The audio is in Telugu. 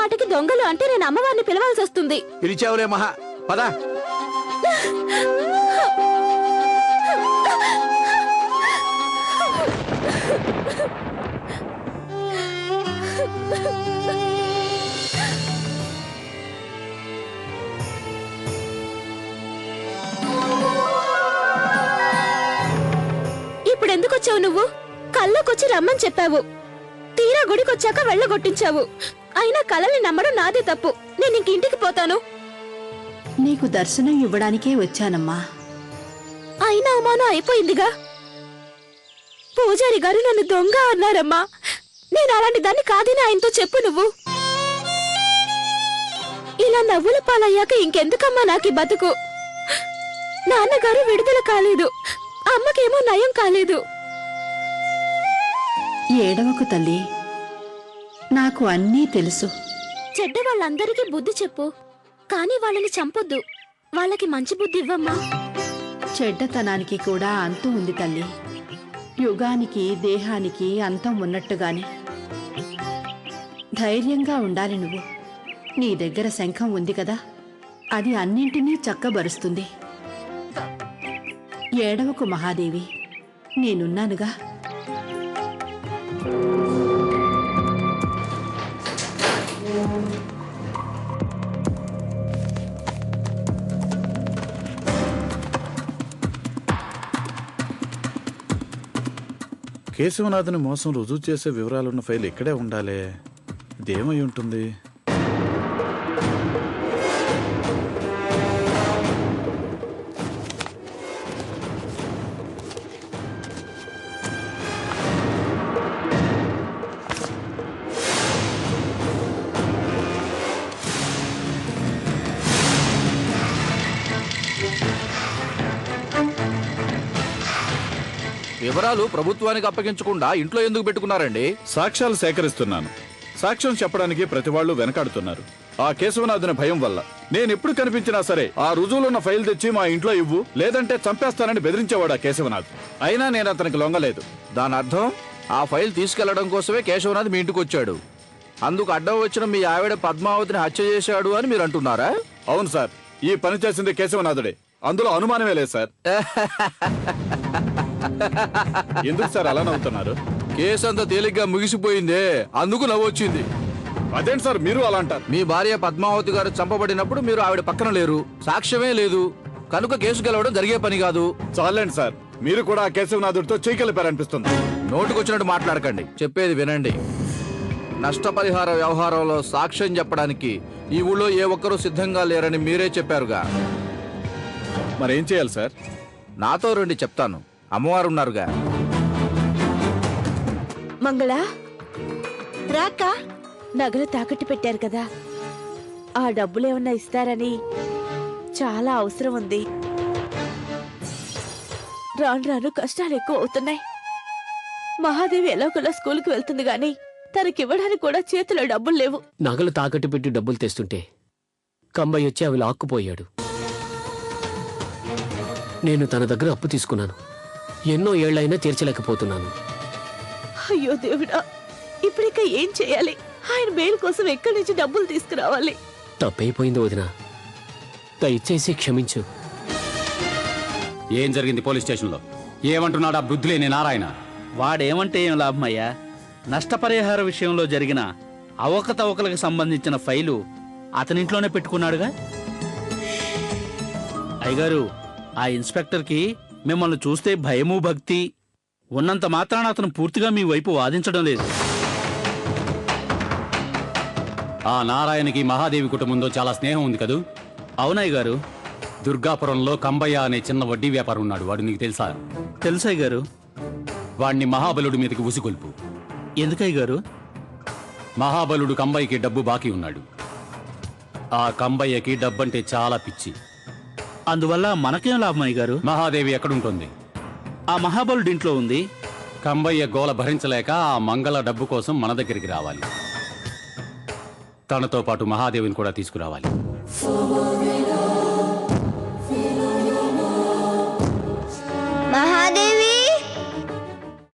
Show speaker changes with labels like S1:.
S1: మాటికి దొంగలు అంటే నేను అమ్మవారిని పిలవాల్సి వస్తుంది.
S2: పిలిచావులే మహా, పద.
S1: ఇప్పుడెందుకొచ్చావు నువ్వు? కళ్ళకొచ్చి రమ్మని చెప్పావు, తీరా గుడికొచ్చాక వెళ్ళగొట్టించావు. అయినా కళల్ని నమ్మడం నాదే తప్పు. నేను ఇంటికి పోతాను.
S3: నీకు దర్శనం ఇవ్వడానికే వచ్చానమ్మా.
S1: అయినా అవమానం అయిపోయిందిగా. పూజారి గారు నన్ను దొంగ అన్నారమ్మా. నేను అలాంటి దాన్ని కాదని ఆయనతో చెప్పు నువ్వు. ఇలా నవ్వుల పాలయ్యాక ఇంకెందుకమ్మా నాకు బతుకు? నాన్నగారు విడుదల కాలేదు, అమ్మకేమో నయం కాలేదు.
S3: ఏడవకు తల్లి, నాకు అన్నీ తెలుసు.
S1: చెడ్డ వాళ్ళందరికీ బుద్ధి చెప్పు, కానీ వాళ్ళని చంపొద్దు. వాళ్ళకి మంచి బుద్ధి ఇవ్వమ్మా.
S3: చెడ్డతనానికి కూడా అంతం ఉంది తల్లి. యుగానికి దేహానికి అంతం ఉన్నట్టుగానే ధైర్యంగా ఉండాలి నువ్వు. నీ దగ్గర శంఖం ఉంది కదా, అది అన్నింటినీ చక్కబరుస్తుంది. ఏడవకు మహాదేవి, నేనున్నానుగా.
S4: కేశవనాథుని మోసం రుజువు చేసే వివరాలున్న ఫైల్ ఇక్కడే ఉండాలి. ఇదేమై ఉంటుంది?
S2: వివరాలు ప్రభుత్వానికి అప్పగించకుండా ఇంట్లో ఎందుకు పెట్టుకున్నారండి?
S4: సాక్ష్యాలు సేకరిస్తున్నాను. సాక్ష్యం చెప్పడానికి ప్రతి వాళ్ళు వెనకాడుతున్నారు. ఆ కేశవనాథుని భయం వల్ల. నేనెప్పుడు కనిపించినా సరే ఆ రుజువులున్న ఫైల్ తెచ్చి మా ఇంట్లో ఇవ్వు, లేదంటే చంపేస్తానని బెదిరించేవాడు ఆ కేశవనాథ్. అయినా నేను అతనికి లొంగలేదు.
S2: దాని అర్థం ఆ ఫైల్ తీసుకెళ్లడం కోసమే కేశవనాథ్ మీ ఇంటికి వచ్చాడు. అందుకు అడ్డం వచ్చిన మీ ఆవిడ పద్మావతిని హత్య చేశాడు అని మీరు అంటున్నారా?
S4: అవును సార్, ఈ పని చేసింది కేశవనాథుడే, అందులో అనుమానమే లేదు సార్. ఎందుకు సార్ అలా నవ్వుతున్నారు?
S2: కేసు అంతా తేలిగ్గా ముగిసిపోయిందే, అందుకు నవ్వొచ్చింది.
S4: అదేంటి సార్ మీరు అలా అంటారు?
S2: మీ భార్య పద్మావతి గారు చంపబడినప్పుడు మీరు ఆవిడ పక్కన లేరు, సాక్ష్యమే లేదు, కనుక కేసు గెలవడం జరిగే పని కాదు.
S4: చాలండి సార్, మీరు కూడా ఆ కేశవనాథుడితో చేయగలిపారనిపిస్తుంది.
S2: నోటుకొచ్చినట్టు మాట్లాడకండి, చెప్పేది వినండి. నష్టపరిహార వ్యవహారంలో సాక్ష్యం చెప్పడానికి ఈ ఊళ్ళో ఏ ఒక్కరూ సిద్ధంగా లేరని మీరే చెప్పారుగా.
S4: మరేం చేయాలి సార్?
S2: నాతో రండి, చెప్తాను. అమ్మవారు ఉన్నారుగా.
S1: మంగళ రాక, నగలు తాకట్టు పెట్టారు కదా, ఆ డబ్బులేమన్నా ఇస్తారని చాలా అవసరం ఉంది. రాను రాను కష్టాలు ఎక్కువ అవుతున్నాయి. మహాదేవి ఎలాగోలా స్కూల్కి వెళ్తుంది గాని తనకివ్వడానికి కూడా చేతిలో డబ్బులు లేవు.
S5: నగలు తాకట్టు పెట్టి డబ్బులు తెస్తుంటే కంబయ్య వచ్చి అవి లాక్కుపోయాడు. నేను తన దగ్గర అప్పు తీసుకున్నాను, ఎన్నో ఏళ్లైనా తీర్చలేకపోతున్నాను.
S1: అయ్యో దేవుడా, ఇప్పుడిక ఏం చేయాలి? ఆయన బెయిల్ కోసం ఎక్కడి నుంచి డబ్బులు తీసుకురావాలి?
S5: తప్పైపోయింది వదిన, దయచేసి క్షమించు.
S6: ఏం జరిగింది పోలీస్ స్టేషన్లో? ఏమంటున్నాడు ఆ బుద్ధులేని నారాయణ?
S7: వాడేమంటే ఏం లాభమయ్యా? నష్టపరిహార విషయంలో జరిగిన అవకతవకలకు సంబంధించిన ఫైలు అతనింట్లోనే పెట్టుకున్నాడుగా. అయ్యగారు, ఆ ఇన్స్పెక్టర్కి మిమ్మల్ని చూస్తే భయము భక్తి ఉన్నంత మాత్రాన అతను పూర్తిగా మీ వైపు వాదించడం లేదు.
S6: ఆ నారాయణకి మహాదేవి కుటుంబంతో చాలా స్నేహం ఉంది కదూ?
S7: అవునయ్య గారు.
S6: దుర్గాపురంలో కంబయ్య అనే చిన్న వడ్డీ వ్యాపారం ఉన్నాడు, వాడు నీకు తెలుసా?
S7: తెలుసయ్య గారు.
S6: వాణ్ణి మహాబలుడి మీదకి ఉసిగొల్పు.
S7: ఎందుకయ్య గారు?
S6: మహాబలుడు కంబయ్యకి డబ్బు బాకీ ఉన్నాడు. ఆ కంబయ్యకి డబ్బంటే చాలా పిచ్చి.
S7: అందువల్ల మనకేం లాభం అయ్య గారు?
S6: మహాదేవి ఎక్కడుంటుంది?
S7: ఆ మహాబలుడి ఇంట్లో ఉంది.
S6: కంబయ్య గోల భరించలేక ఆ మంగళ డబ్బు కోసం మన దగ్గరికి రావాలి. తనతో పాటు మహాదేవిని కూడా తీసుకురావాలి.